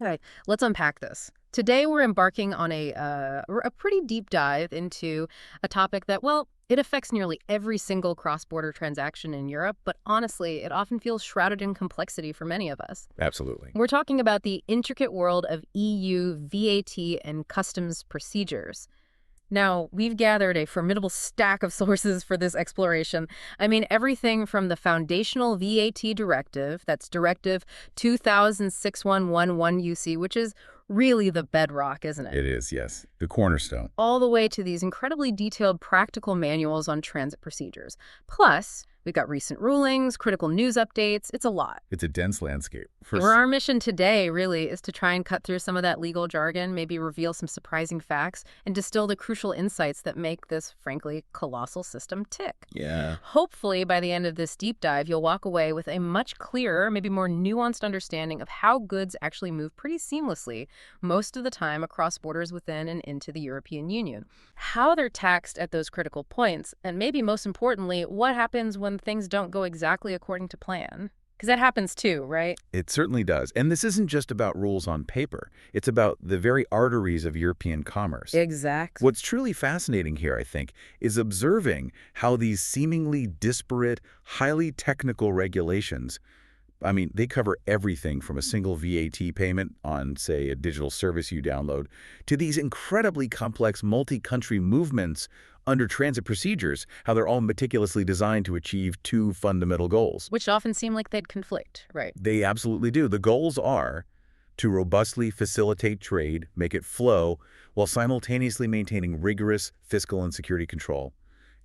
Okay, let's unpack this. Today, we're embarking on a pretty deep dive into a topic that, well, it affects nearly every single cross-border transaction in Europe, but honestly, it often feels shrouded in complexity for many of us. Absolutely. We're talking about the intricate world of EU VAT and customs procedures. Now, we've gathered a formidable stack of sources for this exploration. I mean, everything from the foundational VAT directive, that's Directive 2006-111 UC, which is really the bedrock, isn't it? It is, yes. The cornerstone. All the way to these incredibly detailed practical manuals on transit procedures. Plus, we've got recent rulings, critical news updates. It's a lot. It's a dense landscape. Where our mission today really is to try and cut through some of that legal jargon, maybe reveal some surprising facts, and distill the crucial insights that make this, frankly, colossal system tick. Yeah. Hopefully, by the end of this deep dive, you'll walk away with a much clearer, maybe more nuanced understanding of how goods actually move pretty seamlessly most of the time across borders within and into the European Union, how they're taxed at those critical points, and maybe most importantly, what happens when things don't go exactly according to plan. Because that happens too, right? It certainly does. And this isn't just about rules on paper. It's about the very arteries of European commerce. Exactly. What's truly fascinating here, I think, is observing how these seemingly disparate, highly technical regulations, I mean, they cover everything from a single VAT payment on, say, a digital service you download, to these incredibly complex multi-country movements under transit procedures, how they're all meticulously designed to achieve two fundamental goals. Which often seem like they'd conflict, right? They absolutely do. The goals are to robustly facilitate trade, make it flow, while simultaneously maintaining rigorous fiscal and security control.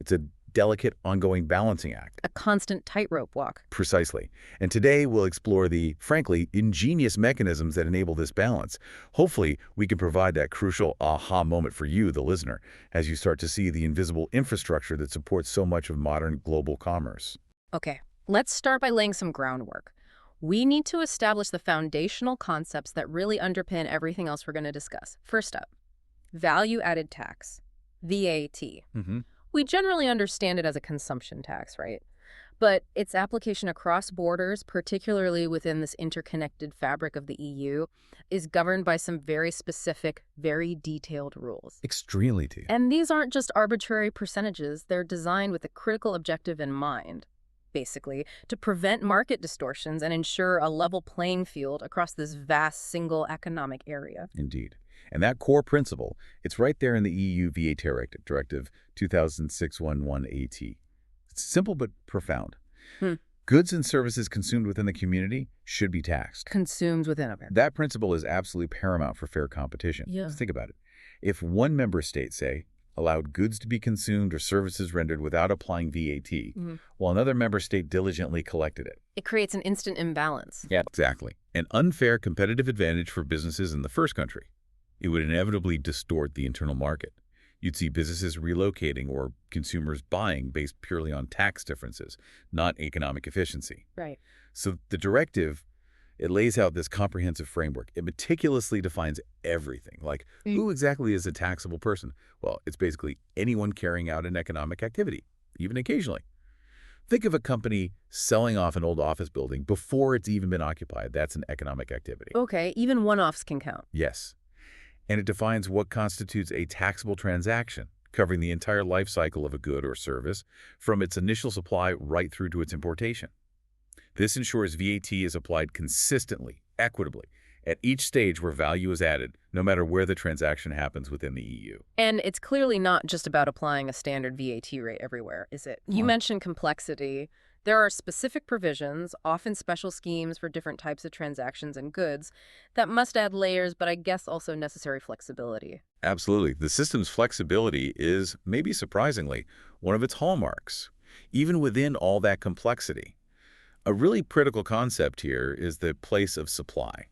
It's a delicate, ongoing balancing act. A constant tightrope walk. Precisely. And today we'll explore the, frankly, ingenious mechanisms that enable this balance. Hopefully, we can provide that crucial aha moment for you, the listener, as you start to see the invisible infrastructure that supports so much of modern global commerce. Okay, let's start by laying some groundwork. We need to establish the foundational concepts that really underpin everything else we're going to discuss. First up, value-added tax, VAT. We generally understand it as a consumption tax, right? But its application across borders, particularly within this interconnected fabric of the EU, is governed by some very specific, very detailed rules. Extremely detailed. And these aren't just arbitrary percentages. They're designed with a critical objective in mind, basically, to prevent market distortions and ensure a level playing field across this vast single economic area. Indeed. And that core principle, it's right there in the EU VAT Directive, Directive 2006-11 AT. It's simple but profound. Goods and services consumed within the community should be taxed. Consumed within a That principle is absolutely paramount for fair competition. Yeah. Just think about it. If one member state, say, allowed goods to be consumed or services rendered without applying VAT, while another member state diligently collected it. It creates an instant imbalance. Yeah, exactly. An unfair competitive advantage for businesses in the first country. It would inevitably distort the internal market. You'd see businesses relocating or consumers buying based purely on tax differences, not economic efficiency. Right. So the directive, it lays out this comprehensive framework. It meticulously defines everything, like who exactly is a taxable person? Well, it's basically anyone carrying out an economic activity, even occasionally. Think of a company selling off an old office building before it's even been occupied. That's an economic activity. Okay, even one-offs can count. Yes. And it defines what constitutes a taxable transaction, covering the entire life cycle of a good or service, from its initial supply right through to its importation. This ensures VAT is applied consistently, equitably, at each stage where value is added, no matter where the transaction happens within the EU. And it's clearly not just about applying a standard VAT rate everywhere, is it? You mentioned complexity. There are specific provisions, often special schemes for different types of transactions and goods, that must add layers, but I guess also necessary flexibility. Absolutely. The system's flexibility is, maybe surprisingly, one of its hallmarks, even within all that complexity. A really critical concept here is the place of supply.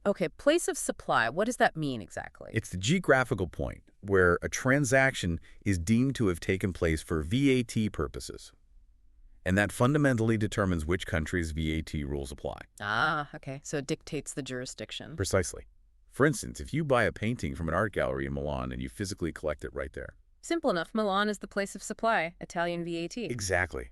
Okay, place of supply, what does that mean exactly? It's the geographical point where a transaction is deemed to have taken place for VAT purposes. And that fundamentally determines which country's VAT rules apply. Ah, okay. So it dictates the jurisdiction. Precisely. For instance, if you buy a painting from an art gallery in Milan and you physically collect it right there. Simple enough. Milan is the place of supply. Italian VAT. Exactly.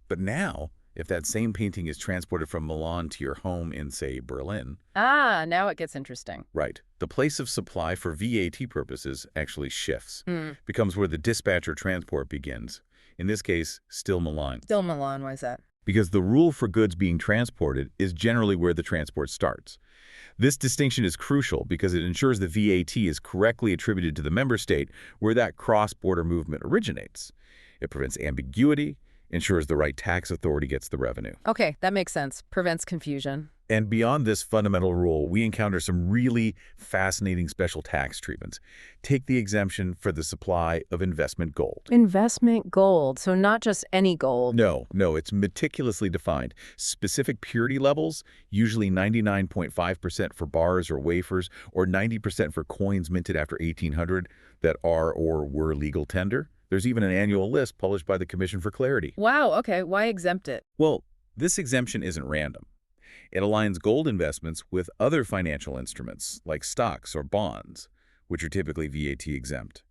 But now, If that same painting is transported from Milan to your home in, say, Berlin, Ah, now it gets interesting. right, the place of supply for VAT purposes actually shifts, Hmm. becomes where the dispatch or transport begins. In this case, still Milan. Still Milan, why is that? Because the rule for goods being transported is generally where the transport starts. This distinction is crucial because it ensures the VAT is correctly attributed to the member state where that cross-border movement originates. It prevents ambiguity, ensures the right tax authority gets the revenue. Okay, that makes sense. Prevents confusion. And beyond this fundamental rule, we encounter some really fascinating special tax treatments. Take the exemption for the supply of investment gold. Investment gold, so not just any gold. No, it's meticulously defined. Specific purity levels, usually 99.5% for bars or wafers, or 90% for coins minted after 1800 that are or were legal tender. There's even an annual list published by the Commission for Clarity. Wow, okay, why exempt it? Well, this exemption isn't random. It aligns gold investments with other financial instruments, like stocks or bonds, which are typically VAT exempt.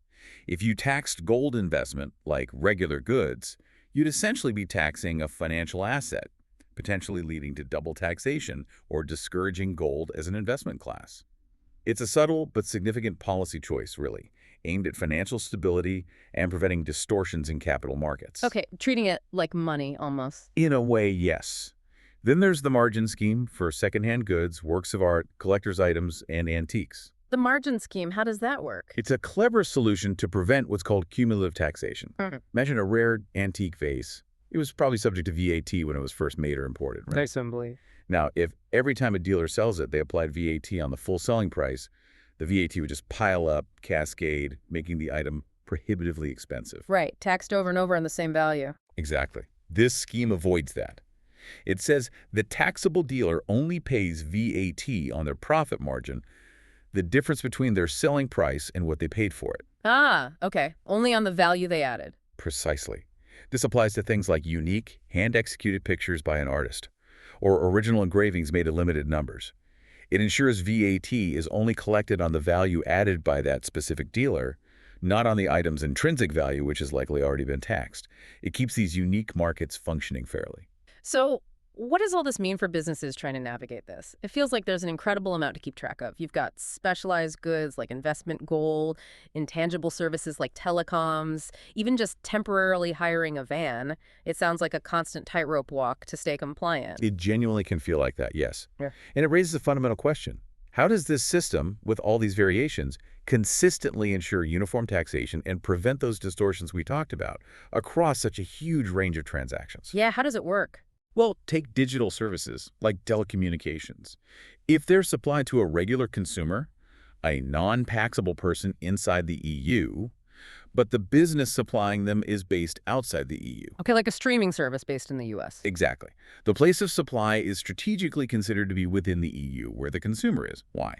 If you taxed gold investment, like regular goods, you'd essentially be taxing a financial asset, potentially leading to double taxation or discouraging gold as an investment class. It's a subtle but significant policy choice, really, aimed at financial stability and preventing distortions in capital markets. Okay, treating it like money, almost. In a way, yes. Then there's the margin scheme for secondhand goods, works of art, collector's items, and antiques. The margin scheme, how does that work? It's a clever solution to prevent what's called cumulative taxation. Mhm. Imagine a rare antique vase. It was probably subject to VAT when it was first made or imported, right? Assembly. Now, if every time a dealer sells it, they applied VAT on the full selling price, the VAT would just pile up, cascade, making the item prohibitively expensive. Right, taxed over and over on the same value. Exactly. This scheme avoids that. It says the taxable dealer only pays VAT on their profit margin, the difference between their selling price and what they paid for it. Ah, okay, only on the value they added. Precisely. This applies to things like unique, hand-executed pictures by an artist, or original engravings made in limited numbers. It ensures VAT is only collected on the value added by that specific dealer, not on the item's intrinsic value, which has likely already been taxed. It keeps these unique markets functioning fairly. So what does all this mean for businesses trying to navigate this? It feels like there's an incredible amount to keep track of. You've got specialized goods like investment gold, intangible services like telecoms, even just temporarily hiring a van. It sounds like a constant tightrope walk to stay compliant. It genuinely can feel like that, yes. Yeah. And it raises a fundamental question. How does this system, with all these variations, consistently ensure uniform taxation and prevent those distortions we talked about across such a huge range of transactions? Yeah, how does it work? Well, take digital services like telecommunications. If they're supplied to a regular consumer, a non-taxable person inside the EU, but the business supplying them is based outside the EU. Okay, like a streaming service based in the U.S. Exactly. The place of supply is strategically considered to be within the EU, where the consumer is. Why?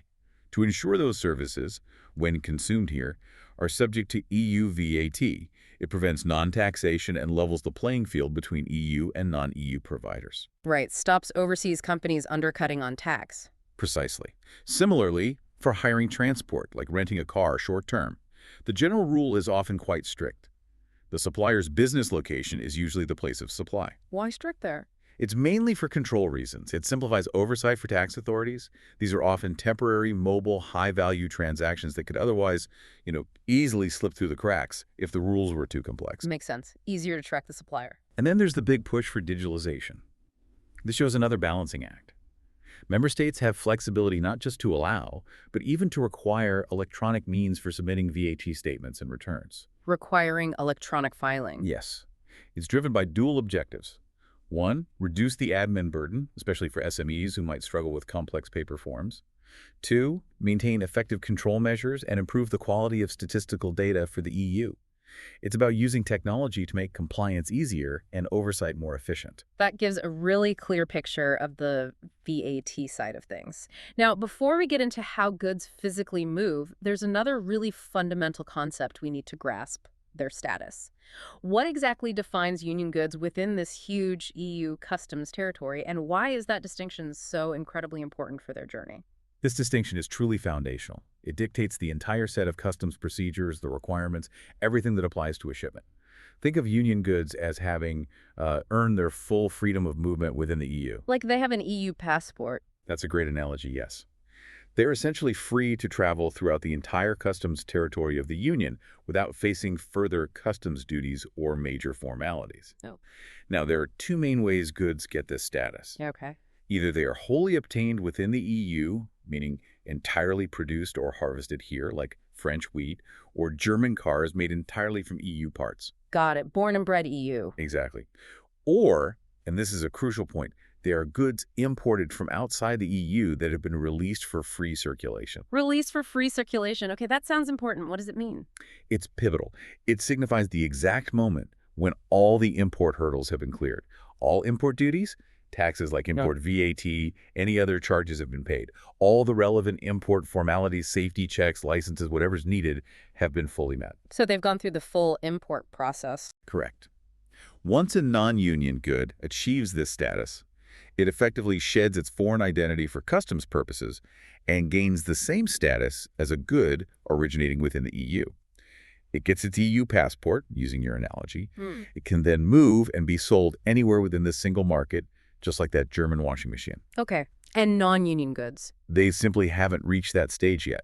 To ensure those services, when consumed here, are subject to EU VAT. It prevents non-taxation and levels the playing field between EU and non-EU providers. Right, stops overseas companies undercutting on tax. Precisely. Similarly, for hiring transport, like renting a car short-term, the general rule is often quite strict. The supplier's business location is usually the place of supply. Why strict there? It's mainly for control reasons. It simplifies oversight for tax authorities. These are often temporary, mobile, high-value transactions that could otherwise, easily slip through the cracks if the rules were too complex. Makes sense. Easier to track the supplier. And then there's the big push for digitalization. This shows another balancing act. Member states have flexibility not just to allow, but even to require electronic means for submitting VAT statements and returns. Requiring electronic filing. Yes. It's driven by dual objectives. One, reduce the admin burden, especially for SMEs who might struggle with complex paper forms. Two, maintain effective control measures and improve the quality of statistical data for the EU. It's about using technology to make compliance easier and oversight more efficient. That gives a really clear picture of the VAT side of things. Now, before we get into how goods physically move, there's another really fundamental concept we need to grasp: their status. What exactly defines union goods within this huge EU customs territory, and why is that distinction so incredibly important for their journey? This distinction is truly foundational. It dictates the entire set of customs procedures, the requirements, everything that applies to a shipment. Think of union goods as having earned their full freedom of movement within the EU. Like they have an EU passport. That's a great analogy, yes. They're essentially free to travel throughout the entire customs territory of the Union without facing further customs duties or major formalities. Oh, Now, there are two main ways goods get this status. yeah, okay. Either they are wholly obtained within the EU, meaning entirely produced or harvested here, like French wheat, or German cars made entirely from EU parts. Got it. Born and bred EU. Exactly. Or, and this is a crucial point, they are goods imported from outside the EU that have been released for free circulation. Release for free circulation. Okay, that sounds important. What does it mean? It's pivotal. It signifies the exact moment when all the import hurdles have been cleared. All import duties, taxes like import VAT, any other charges have been paid. All the relevant import formalities, safety checks, licenses, whatever's needed have been fully met. So they've gone through the full import process. Correct. Once a non-union good achieves this status, it effectively sheds its foreign identity for customs purposes and gains the same status as a good originating within the EU. It gets its EU passport, using your analogy. It can then move and be sold anywhere within the single market, just like that German washing machine. Okay. And non-union goods. They simply haven't reached that stage yet.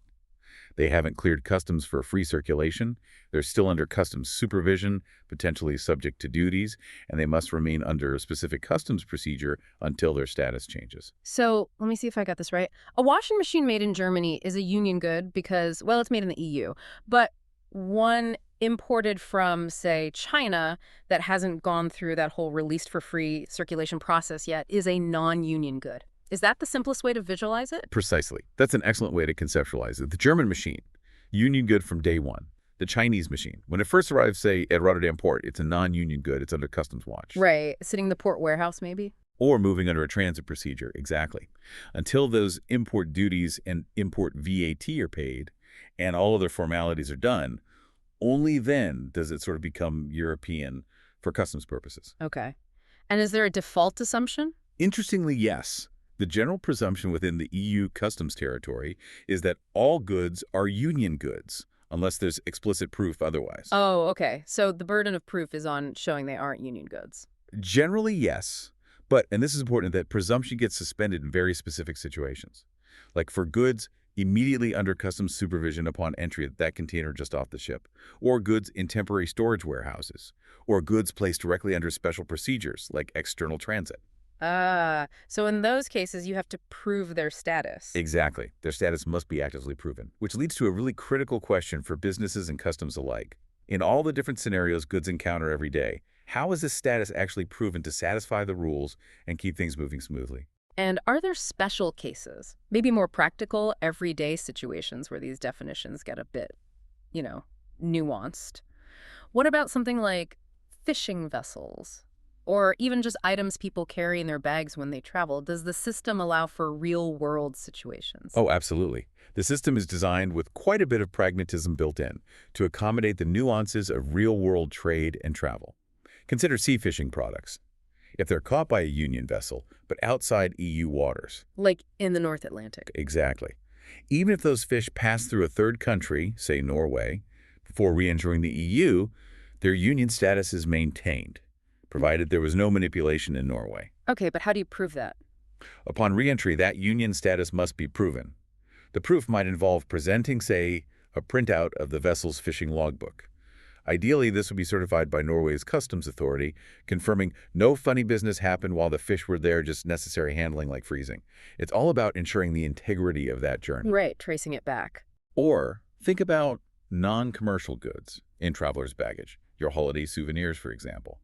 They haven't cleared customs for free circulation. They're still under customs supervision, potentially subject to duties, and they must remain under a specific customs procedure until their status changes. So let me see if I got this right. A washing machine made in Germany is a union good because, well, it's made in the EU. But one imported from, say, China that hasn't gone through that whole released for free circulation process yet is a non-union good. Is that the simplest way to visualize it? Precisely. That's an excellent way to conceptualize it. The German machine, union good from day one. The Chinese machine, when it first arrives, say, at Rotterdam Port, it's a non-union good. It's under customs watch. Right. Sitting in the port warehouse, maybe? Or moving under a transit procedure, exactly. Until those import duties and import VAT are paid and all other formalities are done, only then does it sort of become European for customs purposes. Okay. And is there a default assumption? Interestingly, yes. The general presumption within the EU customs territory is that all goods are union goods, unless there's explicit proof otherwise. Oh, okay. So the burden of proof is on showing they aren't union goods. Generally, yes. But, and this is important, that presumption gets suspended in very specific situations. Like for goods immediately under customs supervision upon entry of that container just off the ship, or goods in temporary storage warehouses, or goods placed directly under special procedures like external transit. So in those cases, you have to prove their status. Exactly. Their status must be actively proven, which leads to a really critical question for businesses and customs alike. In all the different scenarios goods encounter every day, how is this status actually proven to satisfy the rules and keep things moving smoothly? And are there special cases, maybe more practical, everyday situations where these definitions get a bit, nuanced? What about something like fishing vessels? Or even just items people carry in their bags when they travel? Does the system allow for real-world situations? Oh, absolutely. The system is designed with quite a bit of pragmatism built in to accommodate the nuances of real-world trade and travel. Consider sea fishing products. If they're caught by a union vessel, but outside EU waters. Like in the North Atlantic. Exactly. Even if those fish pass through a third country, say Norway, before re-entering the EU, their union status is maintained, provided there was no manipulation in Norway. Okay, but how do you prove that? Upon re-entry, that union status must be proven. The proof might involve presenting, say, a printout of the vessel's fishing logbook. Ideally, this would be certified by Norway's customs authority, confirming no funny business happened while the fish were there, just necessary handling like freezing. It's all about ensuring the integrity of that journey. Right, tracing it back. Or think about non-commercial goods in traveler's baggage, your holiday souvenirs, for example.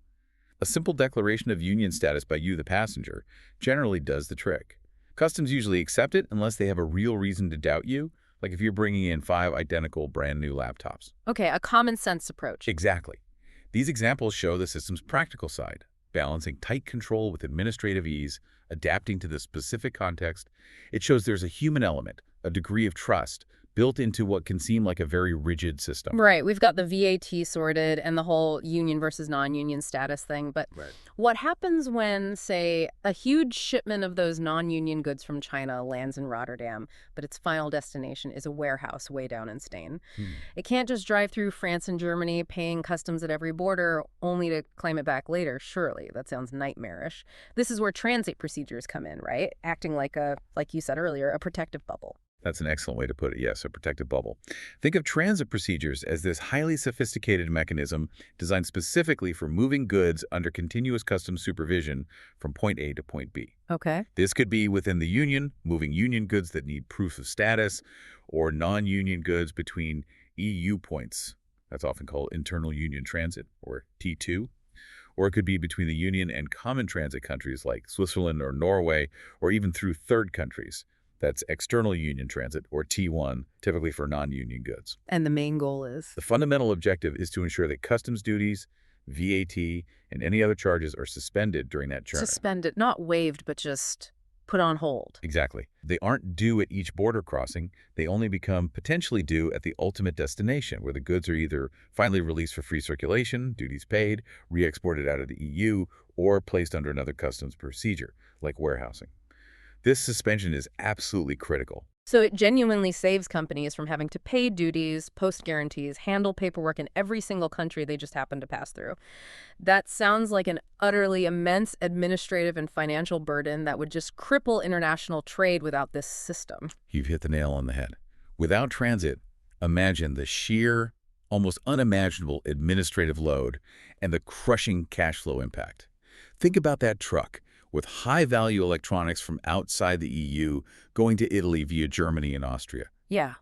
A simple declaration of union status by you, the passenger, generally does the trick. Customs usually accept it unless they have a real reason to doubt you, like if you're bringing in 5 identical brand new laptops. Okay, a common sense approach. Exactly. These examples show the system's practical side, balancing tight control with administrative ease, adapting to the specific context. It shows there's a human element, a degree of trust, built into what can seem like a very rigid system. Right. We've got the VAT sorted and the whole union versus non-union status thing. But Right. what happens when, say, a huge shipment of those non-union goods from China lands in Rotterdam, but its final destination is a warehouse way down in Spain? Hmm. It can't just drive through France and Germany, paying customs at every border, only to claim it back later. Surely, that sounds nightmarish. This is where transit procedures come in, right? Acting like you said earlier, a protective bubble. That's an excellent way to put it. Yes, a protective bubble. Think of transit procedures as this highly sophisticated mechanism designed specifically for moving goods under continuous customs supervision from point A to point B. Okay. This could be within the union, moving union goods that need proof of status, or non-union goods between EU points. That's often called internal union transit, or T2. Or it could be between the union and common transit countries like Switzerland or Norway, or even through third countries. That's external union transit, or T1, typically for non-union goods. And the main goal is? The fundamental objective is to ensure that customs duties, VAT, and any other charges are suspended during that journey. Suspended, not waived, but just put on hold. Exactly. They aren't due at each border crossing. They only become potentially due at the ultimate destination, where the goods are either finally released for free circulation, duties paid, re-exported out of the EU, or placed under another customs procedure, like warehousing. This suspension is absolutely critical. So it genuinely saves companies from having to pay duties, post guarantees, handle paperwork in every single country they just happen to pass through. That sounds like an utterly immense administrative and financial burden that would just cripple international trade without this system. You've hit the nail on the head. Without transit, imagine the sheer, almost unimaginable administrative load and the crushing cash flow impact. Think about that truck with high-value electronics from outside the EU going to Italy via Germany and Austria. Yeah.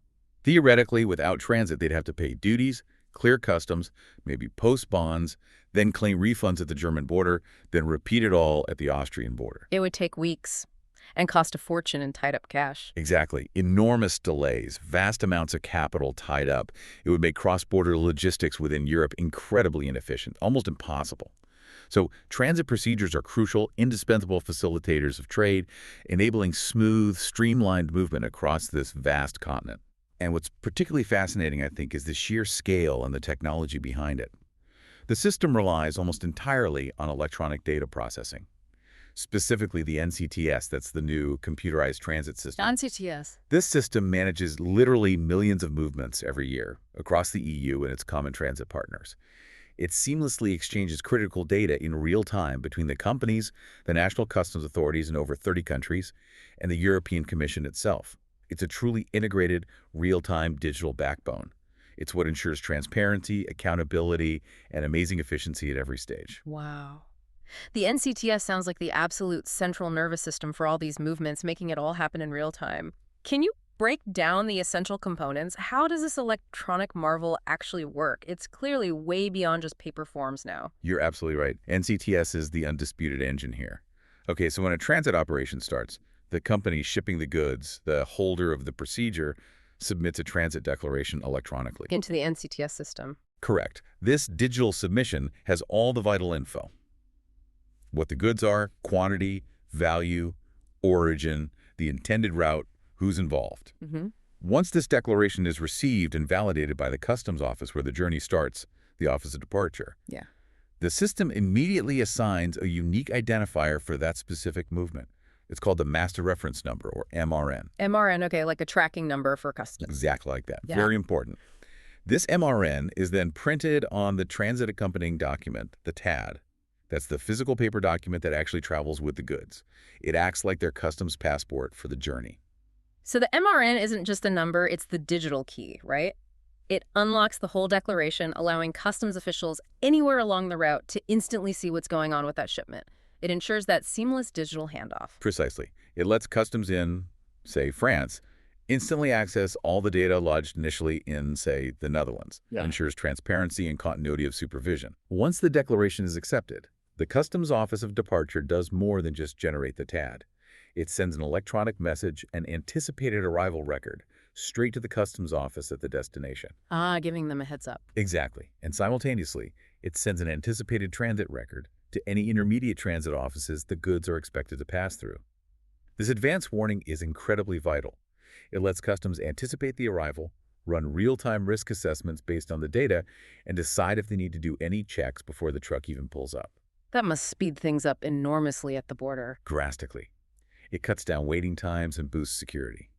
Theoretically, without transit, they'd have to pay duties, clear customs, maybe post bonds, then claim refunds at the German border, then repeat it all at the Austrian border. It would take weeks and cost a fortune in tied-up cash. Exactly. Enormous delays, vast amounts of capital tied up. It would make cross-border logistics within Europe incredibly inefficient, almost impossible. So transit procedures are crucial, indispensable facilitators of trade, enabling smooth, streamlined movement across this vast continent. And what's particularly fascinating, I think, is the sheer scale and the technology behind it. The system relies almost entirely on electronic data processing, specifically the NCTS, that's the new computerized transit system. NCTS. This system manages literally millions of movements every year across the EU and its common transit partners. It seamlessly exchanges critical data in real time between the companies, the national customs authorities in over 30 countries, and the European Commission itself. It's a truly integrated, real-time digital backbone. It's what ensures transparency, accountability, and amazing efficiency at every stage. Wow. The NCTS sounds like the absolute central nervous system for all these movements, making it all happen in real time. Can you break down the essential components? How does this electronic marvel actually work? It's clearly way beyond just paper forms now. You're absolutely right. NCTS is the undisputed engine here. Okay, so when a transit operation starts, the company shipping the goods, the holder of the procedure, submits a transit declaration electronically. Into the NCTS system. Correct. This digital submission has all the vital info. What the goods are, quantity, value, origin, the intended route, who's involved. Once this declaration is received and validated by the customs office where the journey starts, the office of departure, Yeah. the system immediately assigns a unique identifier for that specific movement. It's called the Master Reference Number, or MRN. MRN, okay, like a tracking number for customs. Exactly like that. Yeah. Very important. This MRN is then printed on the transit accompanying document, the TAD. That's the physical paper document that actually travels with the goods. It acts like their customs passport for the journey. So the MRN isn't just a number, it's the digital key, right? It unlocks the whole declaration, allowing customs officials anywhere along the route to instantly see what's going on with that shipment. It ensures that seamless digital handoff. Precisely. It lets customs in, say, France, instantly access all the data lodged initially in, say, the Netherlands. Yeah. It ensures transparency and continuity of supervision. Once the declaration is accepted, the Customs Office of Departure does more than just generate the TAD. It sends an electronic message and anticipated arrival record straight to the customs office at the destination. Giving them a heads up. Exactly. And simultaneously, it sends an anticipated transit record to any intermediate transit offices the goods are expected to pass through. This advance warning is incredibly vital. It lets customs anticipate the arrival, run real-time risk assessments based on the data, and decide if they need to do any checks before the truck even pulls up. That must speed things up enormously at the border. Drastically. It cuts down waiting times and boosts security.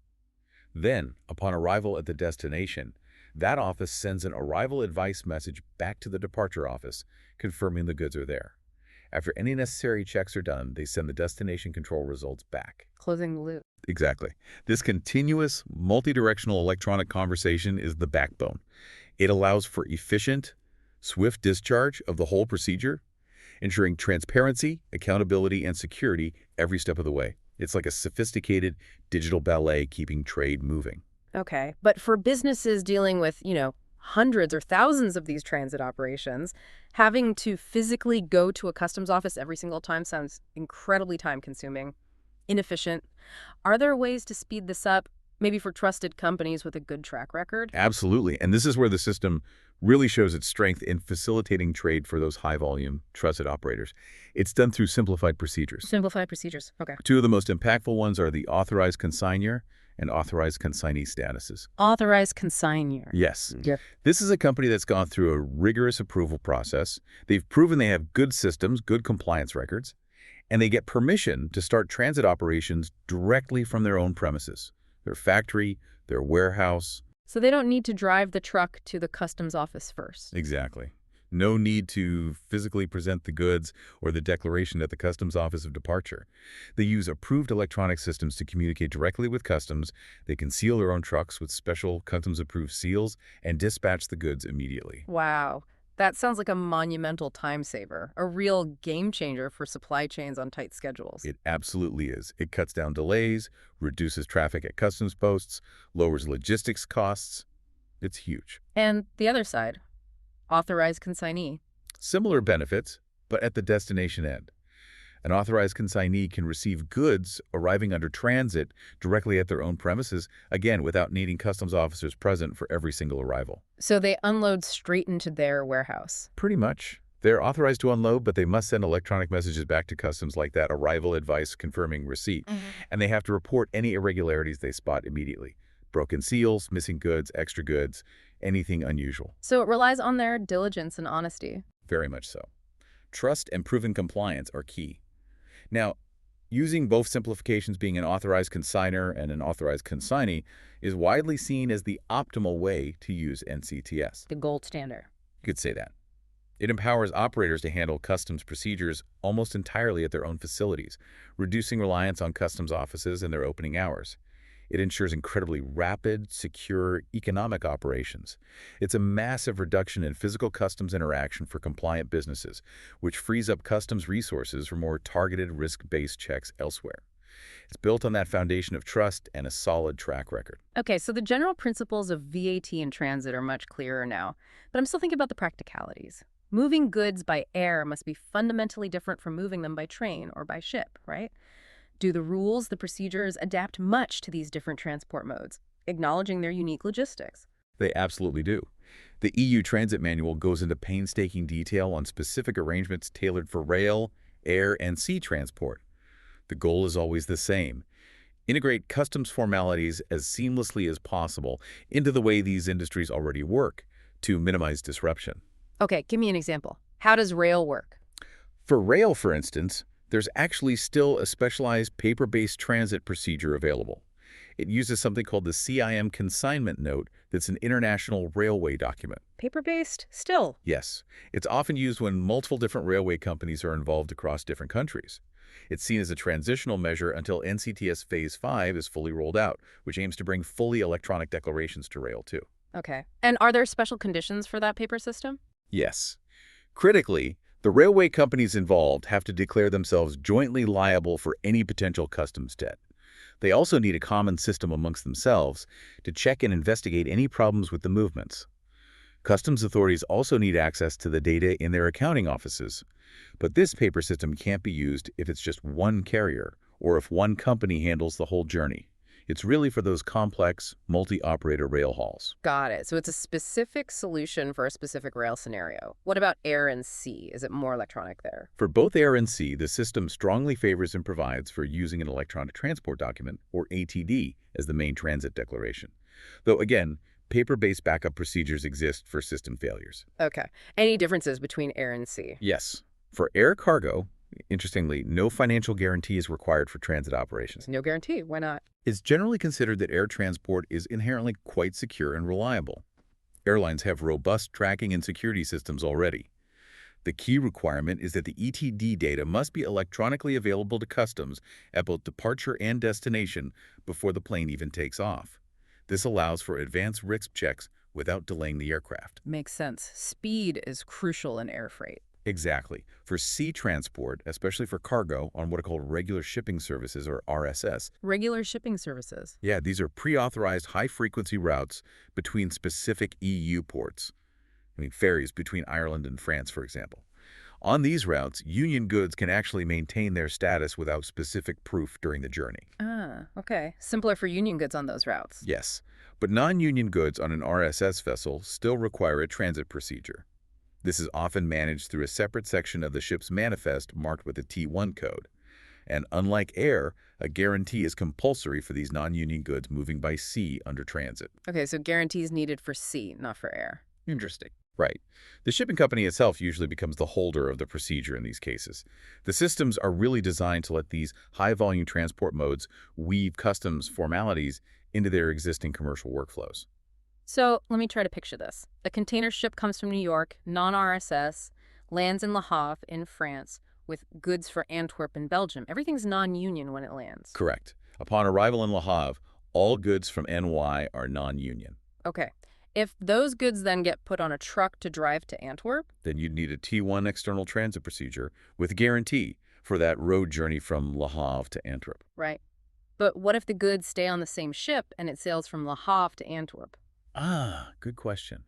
Then, upon arrival at the destination, that office sends an arrival advice message back to the departure office, confirming the goods are there. After any necessary checks are done, they send the destination control results back. Closing the loop. Exactly. This continuous, multi-directional electronic conversation is the backbone. It allows for efficient, swift discharge of the whole procedure, ensuring transparency, accountability, and security every step of the way. It's like a sophisticated digital ballet keeping trade moving. Okay. But for businesses dealing with, hundreds or thousands of these transit operations, having to physically go to a customs office every single time sounds incredibly time-consuming, inefficient. Are there ways to speed this up, maybe for trusted companies with a good track record? Absolutely. And this is where the system really shows its strength in facilitating trade for those high-volume, trusted operators. It's done through simplified procedures. Simplified procedures. Okay. Two of the most impactful ones are the authorized consignor and authorized consignee statuses. Authorized consignor. Yes. Yep. This is a company that's gone through a rigorous approval process. They've proven they have good systems, good compliance records, and they get permission to start transit operations directly from their own premises, their factory, their warehouse. So they don't need to drive the truck to the customs office first. Exactly. No need to physically present the goods or the declaration at the customs office of departure. They use approved electronic systems to communicate directly with customs. They can seal their own trucks with special customs-approved seals and dispatch the goods immediately. Wow. That sounds like a monumental time saver, a real game changer for supply chains on tight schedules. It absolutely is. It cuts down delays, reduces traffic at customs posts, lowers logistics costs. It's huge. And the other side, authorized consignee. Similar benefits, but at the destination end. An authorized consignee can receive goods arriving under transit directly at their own premises, again, without needing customs officers present for every single arrival. So they unload straight into their warehouse. Pretty much. They're authorized to unload, but they must send electronic messages back to customs like that arrival advice confirming receipt. And they have to report any irregularities they spot immediately. Broken seals, missing goods, extra goods, anything unusual. So it relies on their diligence and honesty. Very much so. Trust and proven compliance are key. Now, using both simplifications being an authorized consignor and an authorized consignee is widely seen as the optimal way to use NCTS. The gold standard. You could say that. It empowers operators to handle customs procedures almost entirely at their own facilities, reducing reliance on customs offices and their opening hours. It ensures incredibly rapid, secure, economic operations. It's a massive reduction in physical customs interaction for compliant businesses, which frees up customs resources for more targeted, risk-based checks elsewhere. It's built on that foundation of trust and a solid track record. Okay, so the general principles of VAT in transit are much clearer now, but I'm still thinking about the practicalities. Moving goods by air must be fundamentally different from moving them by train or by ship, right? Do the rules, the procedures adapt much to these different transport modes, acknowledging their unique logistics? They absolutely do. The EU Transit Manual goes into painstaking detail on specific arrangements tailored for rail, air, and sea transport. The goal is always the same: integrate customs formalities as seamlessly as possible into the way these industries already work to minimize disruption. Okay, give me an example. How does rail work? For rail, for instance, there's actually still a specialized paper-based transit procedure available. It uses something called the CIM consignment note that's an international railway document. Paper-based? Still? Yes, it's often used when multiple different railway companies are involved across different countries. It's seen as a transitional measure until NCTS Phase 5 is fully rolled out, which aims to bring fully electronic declarations to rail too. Okay. And are there special conditions for that paper system? Yes. Critically, the railway companies involved have to declare themselves jointly liable for any potential customs debt. They also need a common system amongst themselves to check and investigate any problems with the movements. Customs authorities also need access to the data in their accounting offices. But this paper system can't be used if it's just one carrier or if one company handles the whole journey. It's really for those complex, multi-operator rail hauls. Got it. So it's a specific solution for a specific rail scenario. What about air and sea? Is it more electronic there? For both air and sea, the system strongly favors and provides for using an electronic transport document, or ATD, as the main transit declaration. Though again, paper-based backup procedures exist for system failures. Okay. Any differences between air and sea? Yes. For air cargo, interestingly, no financial guarantee is required for transit operations. No guarantee. Why not? It's generally considered that air transport is inherently quite secure and reliable. Airlines have robust tracking and security systems already. The key requirement is that the ETD data must be electronically available to customs at both departure and destination before the plane even takes off. This allows for advanced risk checks without delaying the aircraft. Makes sense. Speed is crucial in air freight. Exactly. For sea transport, especially for cargo on what are called regular shipping services, or RSS, Regular shipping services. yeah, these are pre-authorized high-frequency routes between specific EU ports. Ferries between Ireland and France, for example. On these routes, union goods can actually maintain their status without specific proof during the journey. Ah, okay. Simpler for union goods on those routes. Yes, but non-union goods on an RSS vessel still require a transit procedure. This is often managed through a separate section of the ship's manifest marked with a T1 code. And unlike air, a guarantee is compulsory for these non-union goods moving by sea under transit. Okay, so guarantees needed for sea, not for air. Interesting. Right. The shipping company itself usually becomes the holder of the procedure in these cases. The systems are really designed to let these high-volume transport modes weave customs formalities into their existing commercial workflows. So let me try to picture this. A container ship comes from New York, non-RSS, lands in Le Havre in France with goods for Antwerp and Belgium. Everything's non-union when it lands. Correct. Upon arrival in Le Havre, all goods from NY are non-union. Okay. If those goods then get put on a truck to drive to Antwerp? Then you'd need a T1 external transit procedure with guarantee for that road journey from Le Havre to Antwerp. Right. But what if the goods stay on the same ship and it sails from Le Havre to Antwerp? Ah, good question.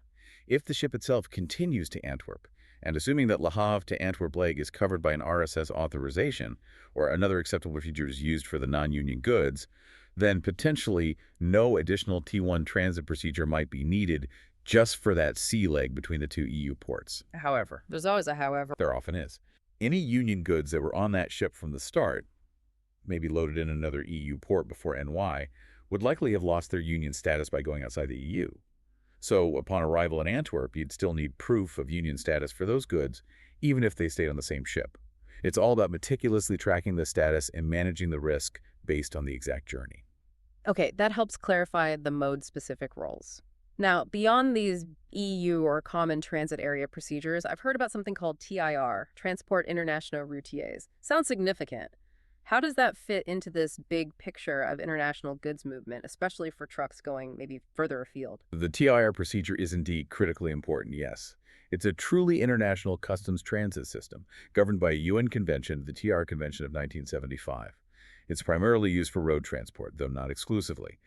If the ship itself continues to Antwerp, and assuming that Le Havre to Antwerp leg is covered by an RSS authorization, or another acceptable procedure is used for the non-union goods, then potentially no additional T1 transit procedure might be needed just for that sea leg between the two EU ports. However. There's always a however. There often is. Any union goods that were on that ship from the start, maybe loaded in another EU port before NY, would likely have lost their union status by going outside the EU. So upon arrival in Antwerp, you'd still need proof of union status for those goods, even if they stayed on the same ship. It's all about meticulously tracking the status and managing the risk based on the exact journey. Okay, that helps clarify the mode-specific roles. Now, beyond these EU or Common Transit Area procedures, I've heard about something called TIR, Transport International Routiers. Sounds significant. How does that fit into this big picture of international goods movement, especially for trucks going maybe further afield? The TIR procedure is indeed critically important, yes. It's a truly international customs transit system governed by a UN convention, the TIR Convention of 1975. It's primarily used for road transport, though not exclusively.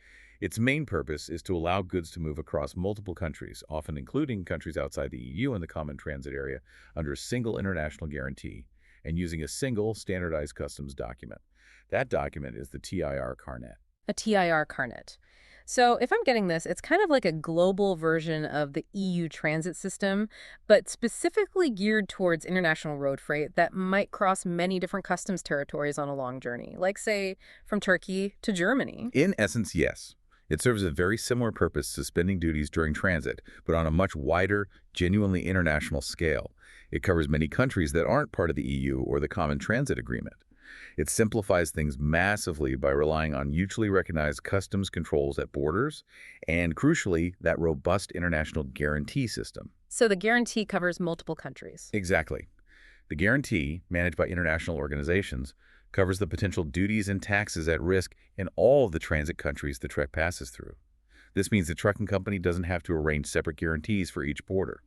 Its main purpose is to allow goods to move across multiple countries, often including countries outside the EU and the Common Transit Area, under a single international guarantee and using a single standardized customs document. That document is the TIR Carnet. A TIR carnet. So if I'm getting this, it's kind of like a global version of the EU transit system, but specifically geared towards international road freight that might cross many different customs territories on a long journey, like, say, from Turkey to Germany. In essence, yes. It serves a very similar purpose, suspending duties during transit, but on a much wider, genuinely international scale. It covers many countries that aren't part of the EU or the Common Transit Agreement. It simplifies things massively by relying on mutually recognized customs controls at borders and, crucially, that robust international guarantee system. So the guarantee covers multiple countries. Exactly. The guarantee, managed by international organizations, covers the potential duties and taxes at risk in all of the transit countries the truck passes through. This means the trucking company doesn't have to arrange separate guarantees for each border.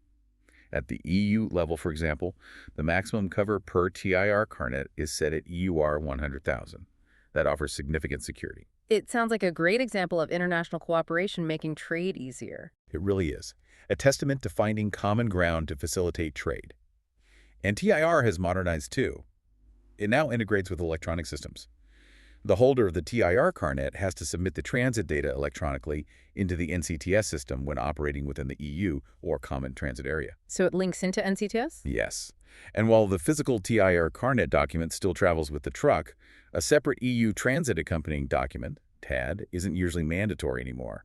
At the EU level, for example, the maximum cover per TIR carnet is set at EUR 100,000. That offers significant security. It sounds like a great example of international cooperation making trade easier. It really is. A testament to finding common ground to facilitate trade. And TIR has modernized too. It now integrates with electronic systems. The holder of the TIR carnet has to submit the transit data electronically into the NCTS system when operating within the EU or Common Transit Area. So it links into NCTS? Yes. And while the physical TIR carnet document still travels with the truck, a separate EU transit accompanying document, TAD, isn't usually mandatory anymore.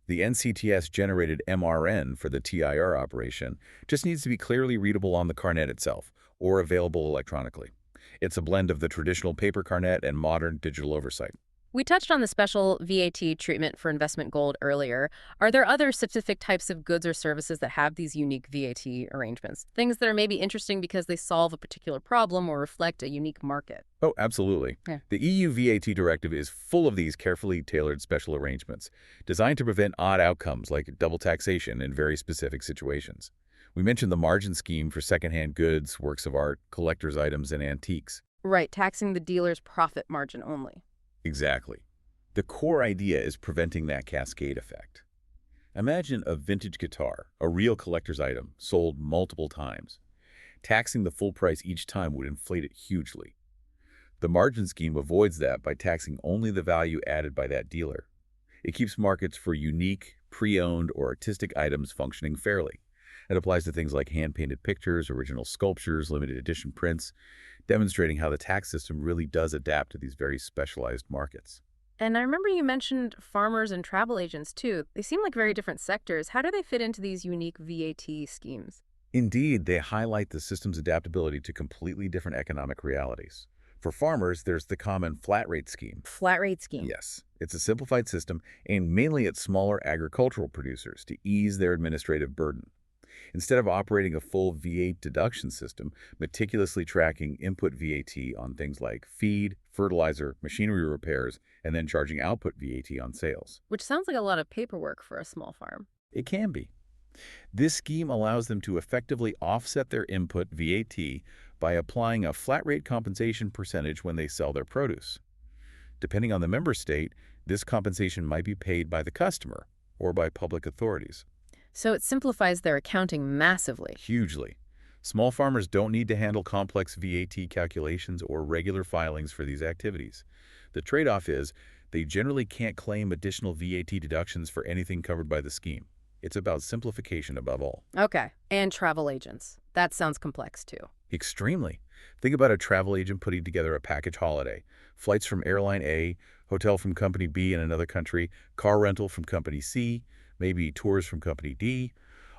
The NCTS-generated MRN for the TIR operation just needs to be clearly readable on the carnet itself or available electronically. It's a blend of the traditional paper carnet and modern digital oversight. We touched on the special VAT treatment for investment gold earlier. Are there other specific types of goods or services that have these unique VAT arrangements? Things that are maybe interesting because they solve a particular problem or reflect a unique market? Oh, absolutely. Yeah. The EU VAT Directive is full of these carefully tailored special arrangements, designed to prevent odd outcomes like double taxation in very specific situations. We mentioned the margin scheme for secondhand goods, works of art, collector's items, and antiques. Right, taxing the dealer's profit margin only. Exactly. The core idea is preventing that cascade effect. Imagine a vintage guitar, a real collector's item, sold multiple times. Taxing the full price each time would inflate it hugely. The margin scheme avoids that by taxing only the value added by that dealer. It keeps markets for unique, pre-owned, or artistic items functioning fairly. It applies to things like hand-painted pictures, original sculptures, limited edition prints, demonstrating how the tax system really does adapt to these very specialized markets. And I remember you mentioned farmers and travel agents, too. They seem like very different sectors. How do they fit into these unique VAT schemes? Indeed, they highlight the system's adaptability to completely different economic realities. For farmers, there's the common flat rate scheme. Flat rate scheme. Yes, it's a simplified system aimed mainly at smaller agricultural producers to ease their administrative burden. Instead of operating a full VAT deduction system, meticulously tracking input VAT on things like feed, fertilizer, machinery repairs, and then charging output VAT on sales. Which sounds like a lot of paperwork for a small farm. It can be. This scheme allows them to effectively offset their input VAT by applying a flat rate compensation percentage when they sell their produce. Depending on the member state, this compensation might be paid by the customer or by public authorities. So it simplifies their accounting massively. Hugely. Small farmers don't need to handle complex VAT calculations or regular filings for these activities. The trade-off is they generally can't claim additional VAT deductions for anything covered by the scheme. It's about simplification above all. Okay. And travel agents. That sounds complex, too. Extremely. Think about a travel agent putting together a package holiday. Flights from airline A, hotel from company B in another country, car rental from company C, maybe tours from company D,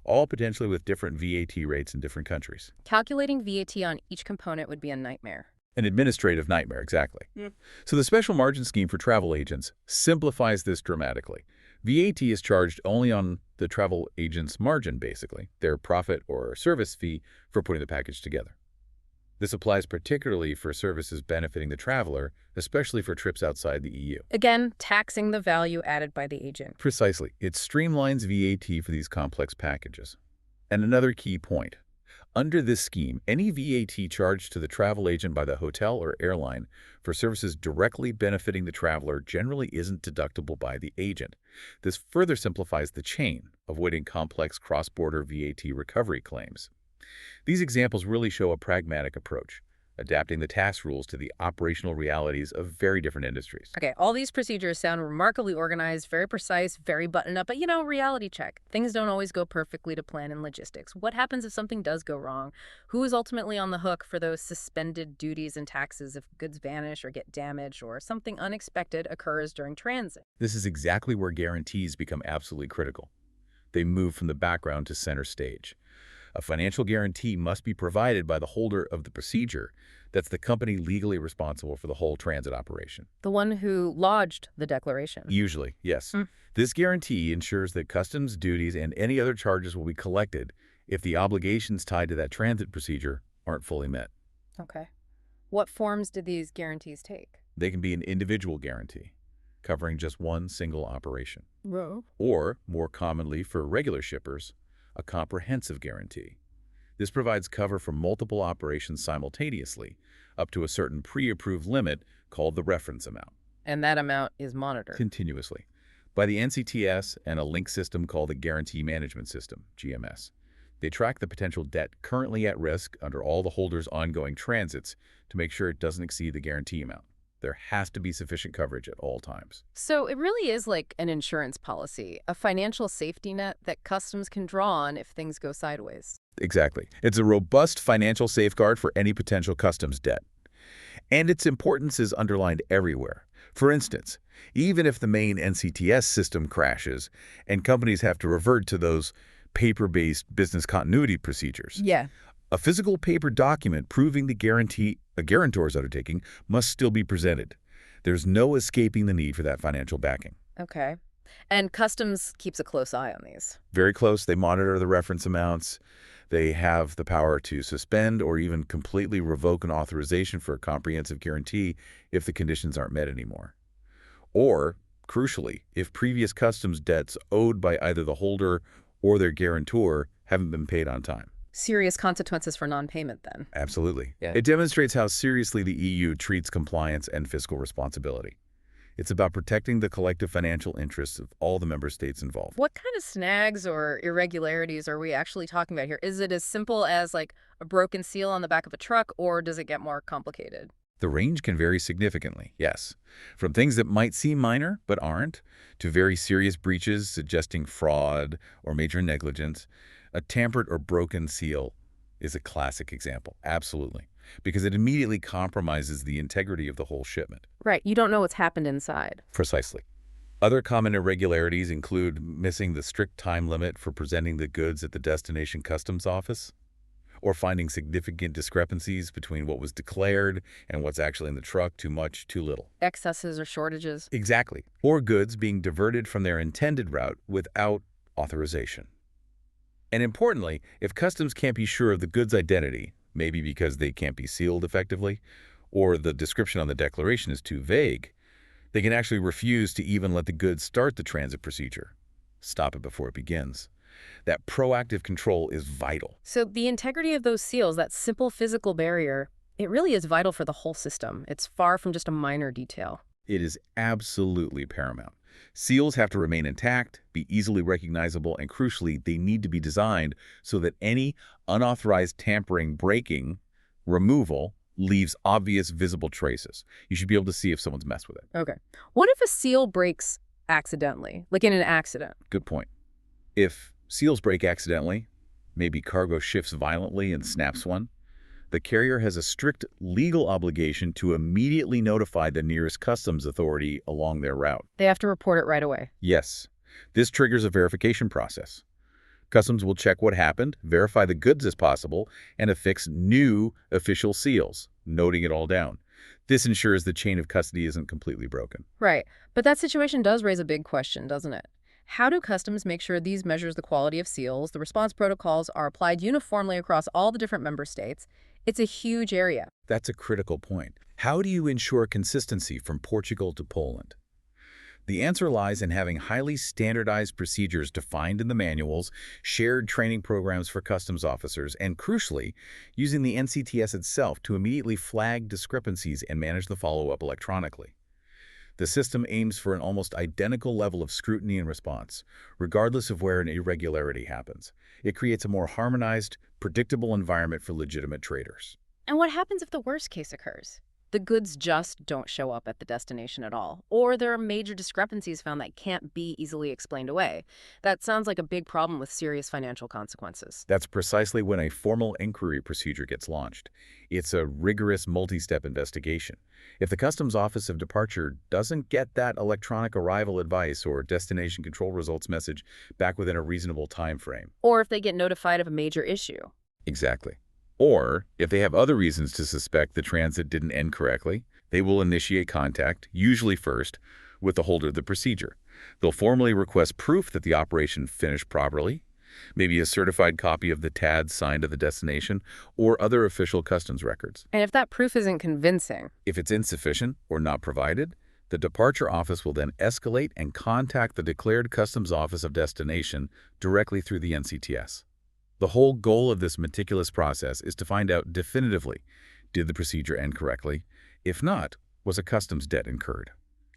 all potentially with different VAT rates in different countries. Calculating VAT on each component would be a nightmare. An administrative nightmare, exactly. Yeah. So the special margin scheme for travel agents simplifies this dramatically. VAT is charged only on the travel agent's margin, basically, their profit or service fee for putting the package together. This applies particularly for services benefiting the traveler, especially for trips outside the EU. Again, taxing the value added by the agent. Precisely. It streamlines VAT for these complex packages. And another key point. Under this scheme, any VAT charged to the travel agent by the hotel or airline for services directly benefiting the traveler generally isn't deductible by the agent. This further simplifies the chain, avoiding complex cross-border VAT recovery claims. These examples really show a pragmatic approach, adapting the tax rules to the operational realities of very different industries. Okay, all these procedures sound remarkably organized, very precise, very buttoned up, but reality check. Things don't always go perfectly to plan in logistics. What happens if something does go wrong? Who is ultimately on the hook for those suspended duties and taxes if goods vanish or get damaged or something unexpected occurs during transit? This is exactly where guarantees become absolutely critical. They move from the background to center stage. A financial guarantee must be provided by the holder of the procedure. That's the company legally responsible for the whole transit operation. The one who lodged the declaration. Usually, yes. This guarantee ensures that customs duties and any other charges will be collected if the obligations tied to that transit procedure aren't fully met. Okay. What forms do these guarantees take? They can be an individual guarantee, covering just one single operation. Whoa. Or, more commonly for regular shippers, a comprehensive guarantee. This provides cover for multiple operations simultaneously, up to a certain pre-approved limit called the reference amount. And that amount is monitored. Continuously. By the NCTS and a link system called the Guarantee Management System, GMS. They track the potential debt currently at risk under all the holders' ongoing transits to make sure it doesn't exceed the guarantee amount. There has to be sufficient coverage at all times. So it really is like an insurance policy, a financial safety net that customs can draw on if things go sideways. Exactly. It's a robust financial safeguard for any potential customs debt. And its importance is underlined everywhere. For instance, even if the main NCTS system crashes and companies have to revert to those paper-based business continuity procedures, Yeah. a physical paper document proving a guarantor's undertaking must still be presented. There's no escaping the need for that financial backing. Okay. And customs keeps a close eye on these. Very close, they monitor the reference amounts. They have the power to suspend or even completely revoke an authorization for a comprehensive guarantee if the conditions aren't met anymore. Or, crucially, if previous customs debts owed by either the holder or their guarantor haven't been paid on time. Serious consequences for non-payment then. Absolutely. Yeah. It demonstrates how seriously the EU treats compliance and fiscal responsibility. It's about protecting the collective financial interests of all the member states involved. What kind of snags or irregularities are we actually talking about here? Is it as simple as like a broken seal on the back of a truck, or does it get more complicated? The range can vary significantly, yes. From things that might seem minor but aren't, to very serious breaches suggesting fraud or major negligence. A tampered or broken seal is a classic example, absolutely, because it immediately compromises the integrity of the whole shipment. Right. You don't know what's happened inside. Precisely. Other common irregularities include missing the strict time limit for presenting the goods at the destination customs office, or finding significant discrepancies between what was declared and what's actually in the truck, too much, too little. Excesses or shortages. Exactly. Or goods being diverted from their intended route without authorization. And importantly, if customs can't be sure of the goods' identity, maybe because they can't be sealed effectively, or the description on the declaration is too vague, they can actually refuse to even let the goods start the transit procedure. Stop it before it begins. That proactive control is vital. So the integrity of those seals, that simple physical barrier, it really is vital for the whole system. It's far from just a minor detail. It is absolutely paramount. Seals have to remain intact, be easily recognizable, and crucially, they need to be designed so that any unauthorized tampering, breaking, removal leaves obvious visible traces. You should be able to see if someone's messed with it. Okay. What if a seal breaks accidentally, like in an accident? Good point. If seals break accidentally, maybe cargo shifts violently and snaps one, the carrier has a strict legal obligation to immediately notify the nearest customs authority along their route. They have to report it right away. Yes, this triggers a verification process. Customs will check what happened, verify the goods as possible, and affix new official seals, noting it all down. This ensures the chain of custody isn't completely broken. Right. But that situation does raise a big question, doesn't it? How do customs make sure these measures the quality of seals, the response protocols are applied uniformly across all the different member states? It's a huge area. That's a critical point. How do you ensure consistency from Portugal to Poland? The answer lies in having highly standardized procedures defined in the manuals, shared training programs for customs officers, and crucially, using the NCTS itself to immediately flag discrepancies and manage the follow-up electronically. The system aims for an almost identical level of scrutiny and response, regardless of where an irregularity happens. It creates a more harmonized, predictable environment for legitimate traders. And what happens if the worst case occurs? The goods just don't show up at the destination at all, or there are major discrepancies found that can't be easily explained away. That sounds like a big problem with serious financial consequences. That's precisely when a formal inquiry procedure gets launched. It's a rigorous multi-step investigation. If the Customs Office of Departure doesn't get that electronic arrival advice or destination control results message back within a reasonable time frame. Or if they get notified of a major issue. Exactly. Or, if they have other reasons to suspect the transit didn't end correctly, they will initiate contact, usually first, with the holder of the procedure. They'll formally request proof that the operation finished properly, maybe a certified copy of the TAD signed at the destination, or other official customs records. And if that proof isn't convincing, If it's insufficient or not provided, the departure office will then escalate and contact the declared customs office of destination directly through the NCTS. The whole goal of this meticulous process is to find out definitively, did the procedure end correctly? If not, was a customs debt incurred?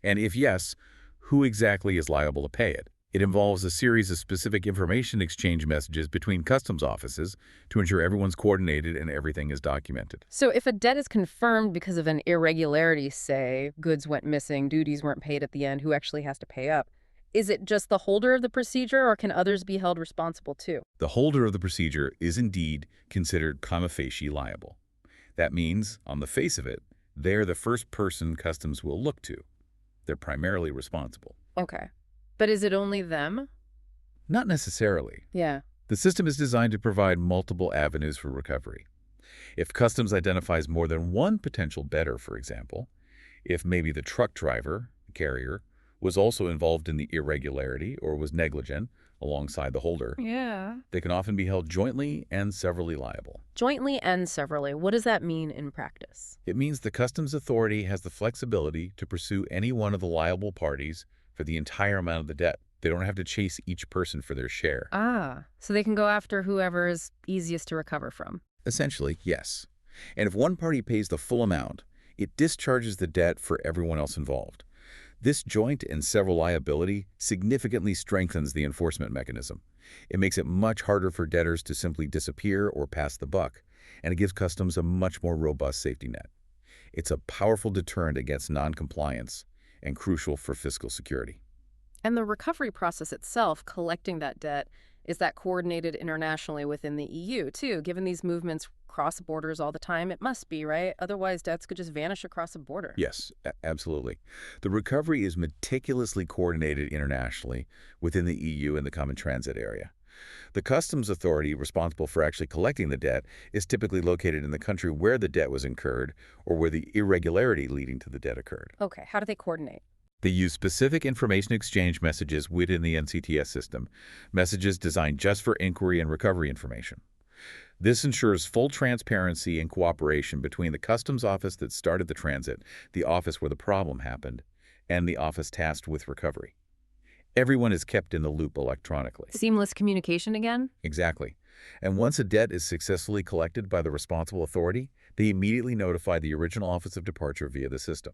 And if yes, who exactly is liable to pay it? It involves a series of specific information exchange messages between customs offices to ensure everyone's coordinated and everything is documented. So if a debt is confirmed because of an irregularity, say, goods went missing, duties weren't paid at the end, who actually has to pay up? Is it just the holder of the procedure, or can others be held responsible too? The holder of the procedure is indeed considered prima facie liable. That means, on the face of it, they're the first person customs will look to. They're primarily responsible. Okay. But is it only them? Not necessarily. Yeah. The system is designed to provide multiple avenues for recovery. If customs identifies more than one potential debtor, for example, if maybe the truck driver, carrier, was also involved in the irregularity or was negligent alongside the holder, Yeah. they can often be held jointly and severally liable. Jointly and severally. What does that mean in practice? It means the customs authority has the flexibility to pursue any one of the liable parties for the entire amount of the debt. They don't have to chase each person for their share. Ah, so they can go after whoever is easiest to recover from. Essentially, yes. And if one party pays the full amount, it discharges the debt for everyone else involved. This joint and several liability significantly strengthens the enforcement mechanism. It makes it much harder for debtors to simply disappear or pass the buck, and it gives customs a much more robust safety net. It's a powerful deterrent against noncompliance and crucial for fiscal security. And the recovery process itself, collecting that debt, is that coordinated internationally within the EU, too? Given these movements cross borders all the time, it must be, right? Otherwise, debts could just vanish across a border. Yes, absolutely. The recovery is meticulously coordinated internationally within the EU and the Common Transit Area. The customs authority responsible for actually collecting the debt is typically located in the country where the debt was incurred or where the irregularity leading to the debt occurred. Okay, how do they coordinate? They use specific information exchange messages within the NCTS system, messages designed just for inquiry and recovery information. This ensures full transparency and cooperation between the customs office that started the transit, the office where the problem happened, and the office tasked with recovery. Everyone is kept in the loop electronically. Seamless communication again? Exactly. And once a debt is successfully collected by the responsible authority, they immediately notify the original office of departure via the system.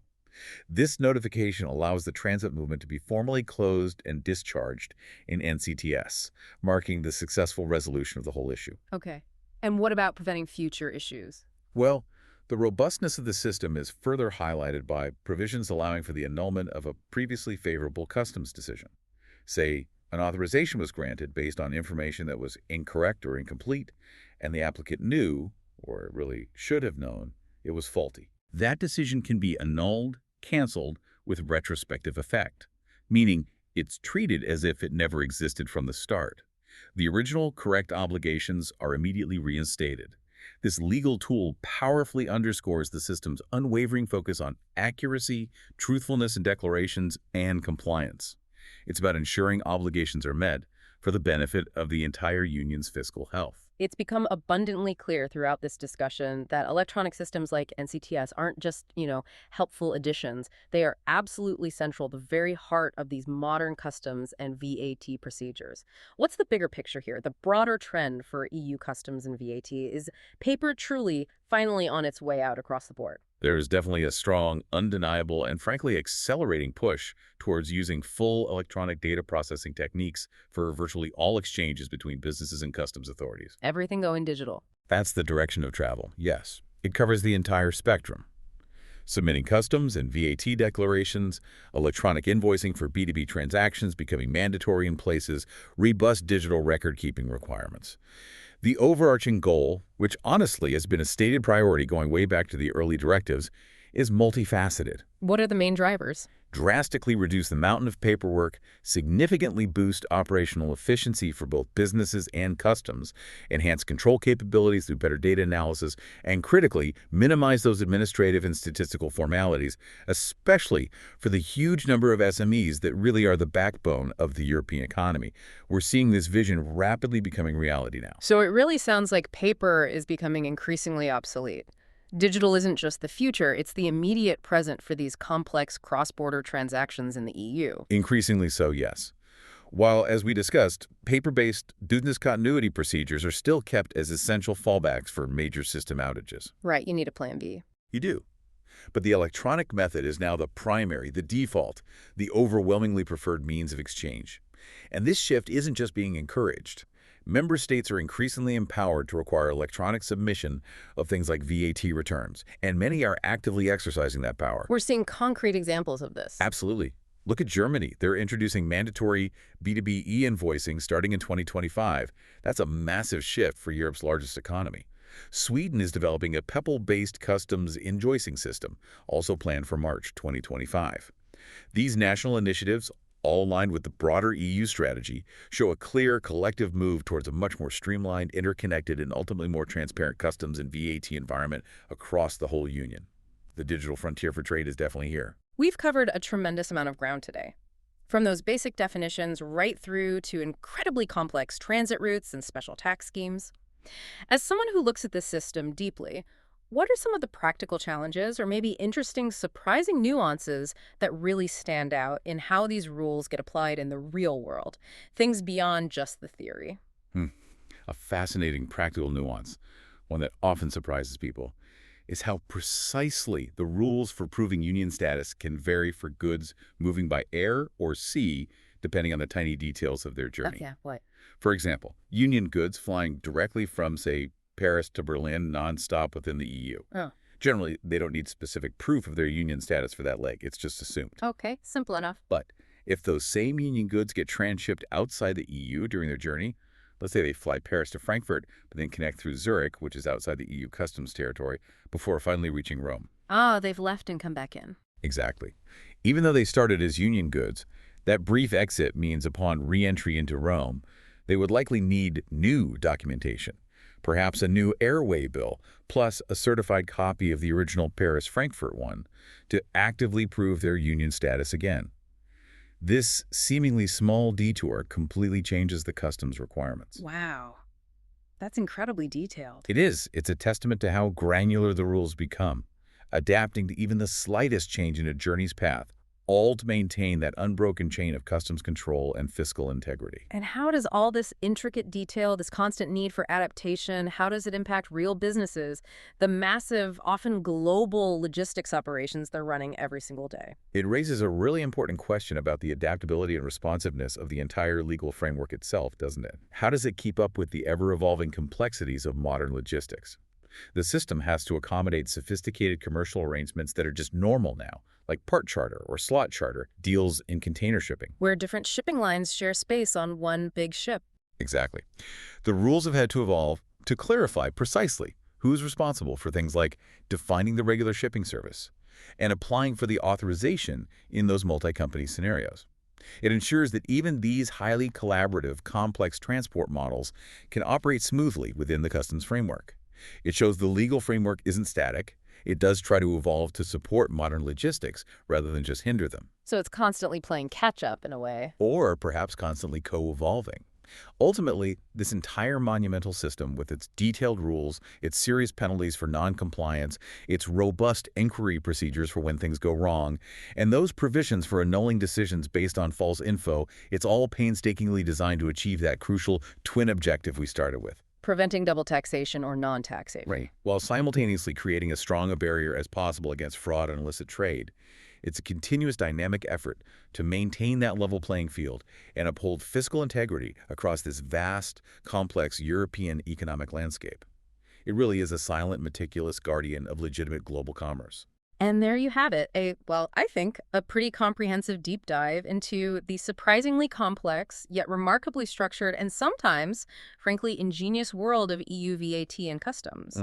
This notification allows the transit movement to be formally closed and discharged in NCTS, marking the successful resolution of the whole issue. Okay. And what about preventing future issues? Well, the robustness of the system is further highlighted by provisions allowing for the annulment of a previously favorable customs decision. Say, an authorization was granted based on information that was incorrect or incomplete, and the applicant knew, or really should have known, it was faulty. That decision can be annulled, canceled with retrospective effect, meaning it's treated as if it never existed from the start. The original correct obligations are immediately reinstated. This legal tool powerfully underscores the system's unwavering focus on accuracy, truthfulness in declarations, and compliance. It's about ensuring obligations are met for the benefit of the entire union's fiscal health. It's become abundantly clear throughout this discussion that electronic systems like NCTS aren't just, helpful additions. They are absolutely central, the very heart of these modern customs and VAT procedures. What's the bigger picture here? The broader trend for EU customs and VAT is paper truly finally on its way out across the board. There is definitely a strong, undeniable, and frankly accelerating push towards using full electronic data processing techniques for virtually all exchanges between businesses and customs authorities. Everything going digital. That's the direction of travel, yes. It covers the entire spectrum. Submitting customs and VAT declarations, electronic invoicing for B2B transactions becoming mandatory in places, robust digital record-keeping requirements. The overarching goal, which honestly has been a stated priority going way back to the early directives, is multifaceted. What are the main drivers? Drastically reduce the mountain of paperwork, significantly boost operational efficiency for both businesses and customs, enhance control capabilities through better data analysis, and critically, minimize those administrative and statistical formalities, especially for the huge number of SMEs that really are the backbone of the European economy. We're seeing this vision rapidly becoming reality now. So it really sounds like paper is becoming increasingly obsolete. Digital isn't just the future, it's the immediate present for these complex cross-border transactions in the EU. Increasingly so, yes. While, as we discussed, paper-based business continuity procedures are still kept as essential fallbacks for major system outages. Right, you need a plan B. You do. But the electronic method is now the primary, the default, the overwhelmingly preferred means of exchange. And this shift isn't just being encouraged. Member states are increasingly empowered to require electronic submission of things like VAT returns, and many are actively exercising that power. We're seeing concrete examples of this. Absolutely. Look at Germany. They're introducing mandatory B2B e-invoicing starting in 2025. That's a massive shift for Europe's largest economy. Sweden is developing a PEPL-based customs invoicing system, also planned for March 2025. These national initiatives, all aligned with the broader EU strategy, show a clear collective move towards a much more streamlined, interconnected, and ultimately more transparent customs and VAT environment across the whole Union. The digital frontier for trade is definitely here. We've covered a tremendous amount of ground today. From those basic definitions right through to incredibly complex transit routes and special tax schemes. As someone who looks at this system deeply, what are some of the practical challenges or maybe interesting, surprising nuances that really stand out in how these rules get applied in the real world? Things beyond just the theory. Hmm. A fascinating practical nuance, one that often surprises people, is how precisely the rules for proving union status can vary for goods moving by air or sea, depending on the tiny details of their journey. Yeah, what? For example, union goods flying directly from, say, Paris to Berlin nonstop within the EU. Oh, Generally, they don't need specific proof of their union status for that leg. It's just assumed. okay, simple enough. But if those same union goods get transshipped outside the EU during their journey, let's say they fly Paris to Frankfurt, but then connect through Zurich, which is outside the EU customs territory, before finally reaching Rome. Ah, they've left and come back in. Exactly. Even though they started as union goods, that brief exit means upon re-entry into Rome, they would likely need new documentation, perhaps a new airway bill, plus a certified copy of the original Paris-Frankfurt one, to actively prove their union status again. This seemingly small detour completely changes the customs requirements. Wow, that's incredibly detailed. It is. It's a testament to how granular the rules become, adapting to even the slightest change in a journey's path, all to maintain that unbroken chain of customs control and fiscal integrity. And how does all this intricate detail, this constant need for adaptation, how does it impact real businesses, the massive, often global logistics operations they're running every single day? It raises a really important question about the adaptability and responsiveness of the entire legal framework itself, doesn't it? How does it keep up with the ever-evolving complexities of modern logistics? The system has to accommodate sophisticated commercial arrangements that are just normal now, like part charter or slot charter deals in container shipping. Where different shipping lines share space on one big ship. Exactly. The rules have had to evolve to clarify precisely who's responsible for things like defining the regular shipping service and applying for the authorization in those multi-company scenarios. It ensures that even these highly collaborative, complex transport models can operate smoothly within the customs framework. It shows the legal framework isn't static. It does try to evolve to support modern logistics rather than just hinder them. So it's constantly playing catch-up in a way. Or perhaps constantly co-evolving. Ultimately, this entire monumental system, with its detailed rules, its serious penalties for non-compliance, its robust inquiry procedures for when things go wrong, and those provisions for annulling decisions based on false info, it's all painstakingly designed to achieve that crucial twin objective we started with. Preventing double taxation or non-taxation. Right. While simultaneously creating as strong a barrier as possible against fraud and illicit trade. It's a continuous dynamic effort to maintain that level playing field and uphold fiscal integrity across this vast, complex European economic landscape. It really is a silent, meticulous guardian of legitimate global commerce. And there you have it, I think, a pretty comprehensive deep dive into the surprisingly complex, yet remarkably structured and sometimes, frankly, ingenious world of EU VAT and customs.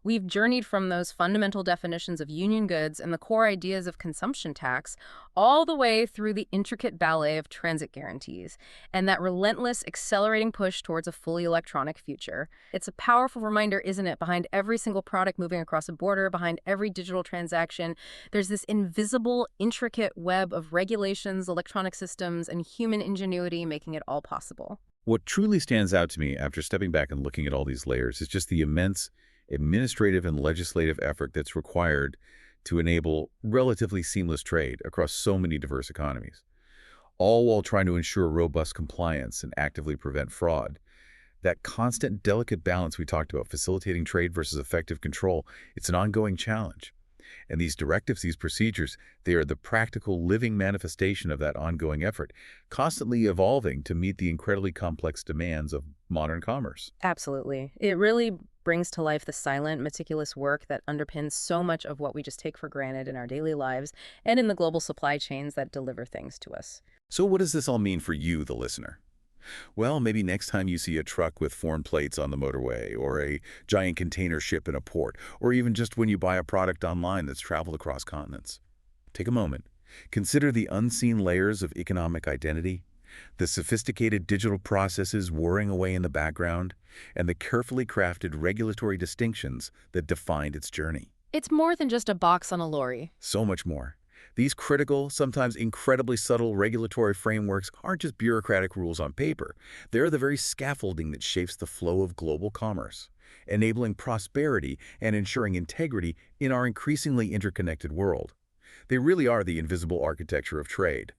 We've journeyed from those fundamental definitions of union goods and the core ideas of consumption tax all the way through the intricate ballet of transit guarantees and that relentless, accelerating push towards a fully electronic future. It's a powerful reminder, isn't it, behind every single product moving across a border, behind every digital transaction, there's this invisible, intricate web of regulations, electronic systems, and human ingenuity making it all possible. What truly stands out to me after stepping back and looking at all these layers is just the immense administrative and legislative effort that's required to enable relatively seamless trade across so many diverse economies, all while trying to ensure robust compliance and actively prevent fraud. That constant, delicate balance we talked about, facilitating trade versus effective control, it's an ongoing challenge. And these directives, these procedures, they are the practical living manifestation of that ongoing effort, constantly evolving to meet the incredibly complex demands of modern commerce. Absolutely. It really brings to life the silent, meticulous work that underpins so much of what we just take for granted in our daily lives and in the global supply chains that deliver things to us. So what does this all mean for you, the listener? Well, maybe next time you see a truck with foreign plates on the motorway, or a giant container ship in a port, or even just when you buy a product online that's traveled across continents. Take a moment. Consider the unseen layers of economic identity, the sophisticated digital processes whirring away in the background, and the carefully crafted regulatory distinctions that defined its journey. It's more than just a box on a lorry. So much more. These critical, sometimes incredibly subtle regulatory frameworks aren't just bureaucratic rules on paper. They're the very scaffolding that shapes the flow of global commerce, enabling prosperity and ensuring integrity in our increasingly interconnected world. They really are the invisible architecture of trade.